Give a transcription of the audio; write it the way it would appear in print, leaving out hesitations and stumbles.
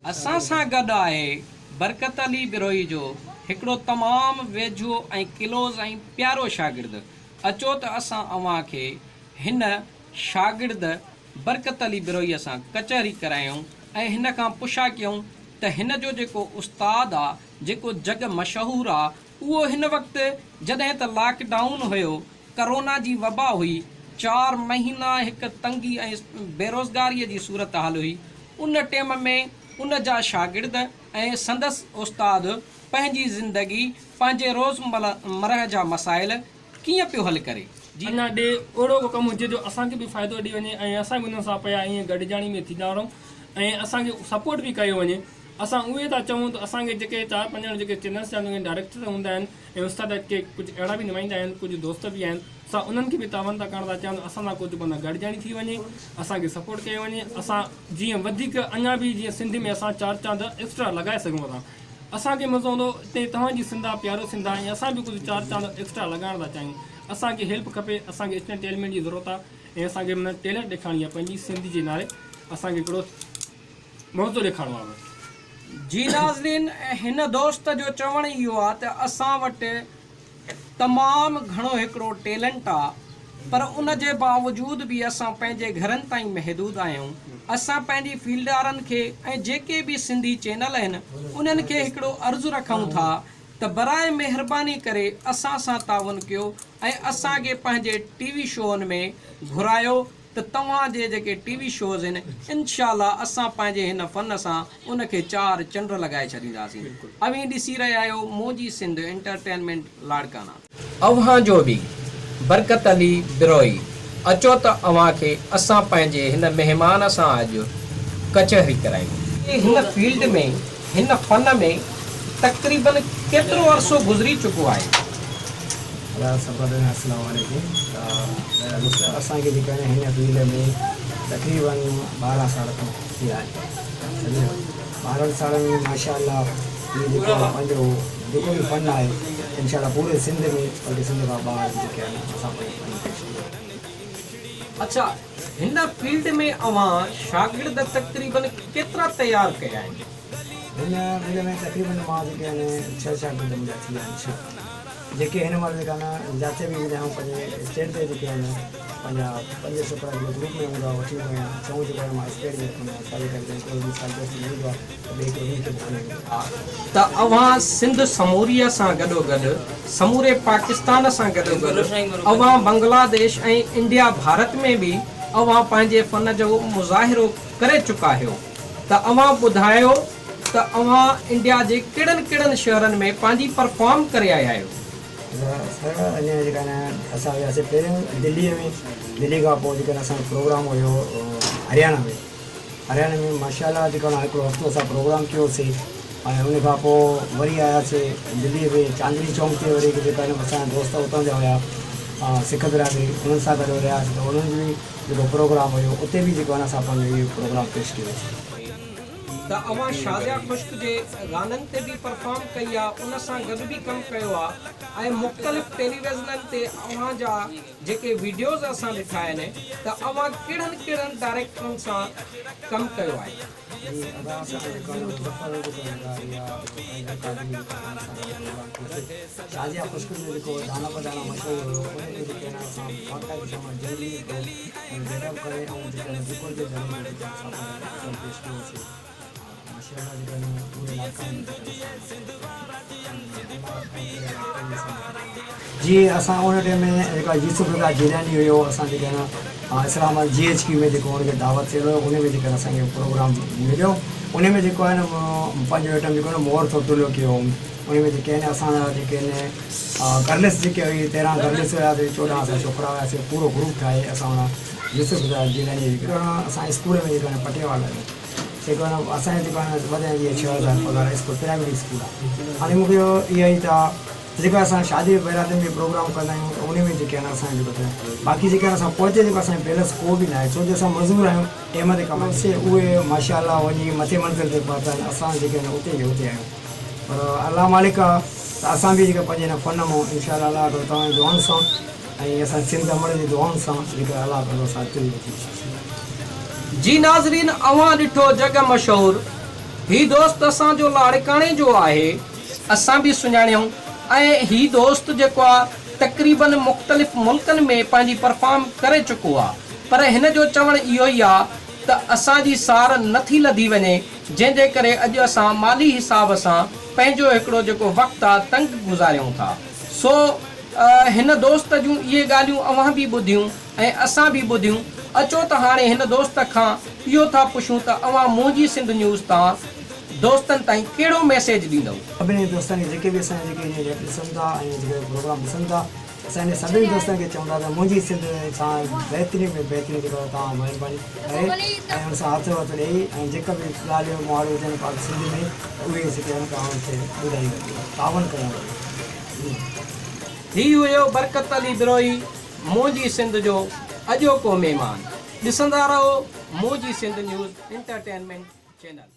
असां सां गॾु आहे बरकत अली बिरोही जो हिकिड़ो तमामु वेझो ऐं क्लोज़ ऐं प्यारो शागिर्द। अचो त असां अव्हां खे हिन शागिर्द बरकत अली बिरोहीअ सां कचहरी करायूं ऐं हिन खां पुछा कयूं त हिन जो जेको उस्ताद आहे, जेको जग मशहूरु आहे, उहो हिन वक़्तु जॾहिं त लॉकडाउन हुयो, करोना जी वबा हुई, 4 महीना हिकु तंगी ऐं बेरोज़गारीअ जी सूरत हाल हुई, उन टाइम में उन जा शागिर्द ऐं संदसि उस्ताद पंहिंजी ज़िंदगी, पंहिंजे रोज़मर्रा जा मसाइल कीअं पियो हल करे। अञा ॾे अहिड़ो को कमु हुजे जो असांखे बि फ़ाइदो ॾेई वञे ऐं असां बि हुन सां पिया ईअं गॾिजाणी में थींदा रहूं ऐं असांखे सपोर्ट बि कयो वञे। असां उहे था चऊं त असांखे जेके 4-5 ॼणा जेके चैनल्स जा डायरेक्टर हूंदा आहिनि ऐं उस्ताद के कुझु अहिड़ा बि नुमाइंदा आहिनि, कुझु दोस्त बि आहिनि, असां उन्हनि खे बि तव्हां था करणु था चाहियूं असां सां कुझु माना गॾिजाणी थी वञे, असांखे सपोर्ट कयो वञे। असां जीअं वधीक अञा बि जीअं सिंधी में असां 4 चांद एक्स्ट्रा लॻाए सघूं था। असांखे मज़ो ईंदो हिते तव्हांजी सिंध आहे, प्यारो सिंध आहे, ऐं असां बि कुझु 4 चांद एक्स्ट्रा लॻाइण था चाहियूं। असांखे हेल्प खपे, असांखे इंस्टेंट टैलेंट जी ज़रूरत आहे ऐं असांखे माना टैलेंट ॾेखारणी आहे पंहिंजी सिंधी जे नाले। असांखे हिकिड़ो मौक़ो ॾेखारिणो आहे। जी नाज़रीन, हिन दोस्त जो चवणु इहो आहे त असां वटि तमामु घणो हिकिड़ो टैलेंट आहे, पर उन जे बावजूद बि असां पंहिंजे घरनि ताईं महदूद आहियूं। असां पंहिंजी फील्ड वारनि खे ऐं जेके बि सिंधी चैनल आहिनि उन्हनि खे हिकिड़ो अर्ज़ु रखूं था त बराए महिरबानी करे असां सां ताउन कयो ऐं असांखे पंहिंजे टीवी शोनि में घुरायो त तव्हांजे जेके टीवी शोज़ आहिनि इंशाअल्लाह असां पंहिंजे हिन फ़न सां उनखे 4 चंड लॻाए छॾींदासीं। अवी ॾिसी रहिया आहियो मौजी सिंध एंटरटेनमेंट लाड़काना। अव्हां जो बि बरकत अली बिरोही। अचो त अव्हां खे असां पंहिंजे हिन महिमान सां अॼु कचहरी करायूं। हिन फील्ड में, हिन फ़न में तक़रीबन केतिरो अरसो गुज़री चुको आहे? अस्सलाम वालेकुम। असांखे जेका हिन फील्ड में तक़रीबन 12 साल थी विया आहिनि। 12 साल में माशाअल्लाह इहो जेको पंहिंजो जेको बि फ़न आहे इंशाअल्लाह पूरे सिंध में, बल्कि सिंध खां ॿाहिरि जेके आहिनि असां अच्छा, हिन फील्ड में अव्हां शागिर्द तक़रीबन केतिरा तयारु कया आहिनि? हिन फील्ड में तक़रीबन मां जेके आहिनि 6 शागिर्द मुंहिंजा थी विया आहिनि, जेके हिन महिल जेका न जिते बि वेंदा आहियूं पंहिंजे स्टेट ते जेके आहिनि पंहिंजा 5 छोकिरा जो ग्रुप में हूंदो आहे, वठी वेंदो आहियां। चऊं जेको आहे मां स्टेट में रखंदो आहियां, साल हूंदो आहे त ॿिए खे त अव्हां सिंध समूरीअ सां गॾोगॾु समूरे पाकिस्तान सां गॾोगॾु अव्हां बांग्लादेश ऐं इंडिया भारत में बि अव्हां पंहिंजे फ़न जो मुज़ाहिरो करे चुका आहियो। त अव्हां ॿुधायो त अव्हां इंडिया जे कहिड़नि शहरनि में पंहिंजी परफॉर्म करे आया आहियो? अञा जेका न असां वियासीं पहिरियों दिल्लीअ में, दिल्ली खां पोइ जेका असांजो प्रोग्राम हुयो हरियाणा में माशाअल्लाह जेका हिकिड़ो हफ़्तो असां प्रोग्राम कयोसीं ऐं उन खां पोइ वरी आयासीं दिल्लीअ में चांदनी चौक ते। वरी जेका असांजा दोस्त उतां जा हुया सिख बिरादरी, उन्हनि सां गॾु रहियासीं त उन्हनि जो बि जेको प्रोग्राम हुयो उते बि जेको आहे असां पंहिंजो इहो प्रोग्राम पेश कयोसीं। त अव्हां शादिया ख़ुश्क जे गाननि ते बि परफॉर्म कई आहे, उन सां गॾु बि कमु कयो आहे ऐं मुख़्तलिफ़ टेलीविज़ननि ते अव्हां जा जेके वीडियोज़ असां ॾिठा आहिनि त अव्हां कहिड़नि डायरेक्टरनि सां कमु कयो आहे? शादिया ख़ुश्क में जेको गाना बजाना मशहूरु हुयो उनमें जेके आहिनि असां बाक़ाइदा सां जल्दी डेवलप करे ऐं जेके रिकॉर्ड जे ज़रिए पेश कयोसीं। जी असां उन टाइम में जेका यूसुफ जिलानी हुयो, असां जेके आहिनि इस्लामाबाद GHQ में जेको हुनखे दावत थियल हुयो, उन में जेके असांखे प्रोग्राम मिलियो। उन में जेको आहे न पंहिंजो आइटम जेको आहे मोर थोतुलियो कयो। उन में जेके आहिनि असांजा जेके आहिनि गर्लिस जेके हुई 13 गर्लिस हुयासीं, 14 असां छोकिरा हुयासीं, पूरो ग्रुप ठाहे असां यूसुफ जिलानी असां स्कूल में जेको आहे पटेवाला जेको आहे असांजे जेको आहे वधाए 6000 पघार स्कूल प्राइमरी स्कूल आहे। हाणे मूंखे इहा ई त जेको असां शादी बैरातनि में प्रोग्राम कंदा आहियूं त उन में जेके आहिनि असांजे जेको बाक़ी जेके असां पहुचे जेको असांजे बैलेंस को बि न आहे, छो जो असां मज़दूर आहियूं, टाइम ते कमाईसीं। उहे माशाअल्लाह वञी मथे मंज़िल ते पहुता आहिनि, असां जेके आहिनि उते जे उते आहियूं। पर अलाह मालिक आहे त असां बि जेके पंहिंजे हिन फ़न मां इंशाअल्लाह अलाह ताला तव्हांजी दुआउनि सां ऐं असां सिंध अमर जी दुआउनि सां जेके अलाह ताला सां जी नाज़रीन, अव्हां ॾिठो जग मशहूरु ही दोस्त असांजो लाड़काणे जो आहे, असां बि सुञाणियूं ऐं ही दोस्त जेको आहे तक़रीबन मुख़्तलिफ़ मुल्कनि में पंहिंजी परफॉर्म करे चुको आहे। पर हिन जो चवणु इहो ई आहे त असांजी सार नथी लधी वञे, जंहिंजे करे अॼु असां माली हिसाब सां पंहिंजो हिकिड़ो जेको वक़्तु आहे तंग गुज़ारियूं था। सो हिन दोस्त जूं इहे ॻाल्हियूं अव्हां बि ॿुधियूं ऐं असां बि ॿुधियूं। अचो त हाणे हिन दोस्त खां इहो था पुछूं त अव्हां मुंहिंजी सिंध न्यूज़ तां दोस्तनि ताईं कहिड़ो मैसेज ॾींदव? सभिनी दोस्तनि खे जेके बि असांजा जेके ॾिसनि था ऐं जेके प्रोग्राम ॾिसनि था, असांजे सभिनी दोस्तनि खे चवंदा त मुंहिंजी सिंध सां बहितरीन में बहितरीन जेको तव्हां महिरबानी करे ऐं हुन सां हथु वधि ॾेई ऐं जेका बि ॻाल्हियूं मुहाड़ियूं हुजनि पाण सिंध में उहे जेके आहिनि तव्हां खे ॿुधाई तावन करणु। ही हुयो बरकत अली बिरोई, मुंहिंजी सिंध जो अॼोको महिमान। ॾिसंदा रहो मुंहिंजी सिंध न्यूज़ एंटरटेनमेंट चैनल।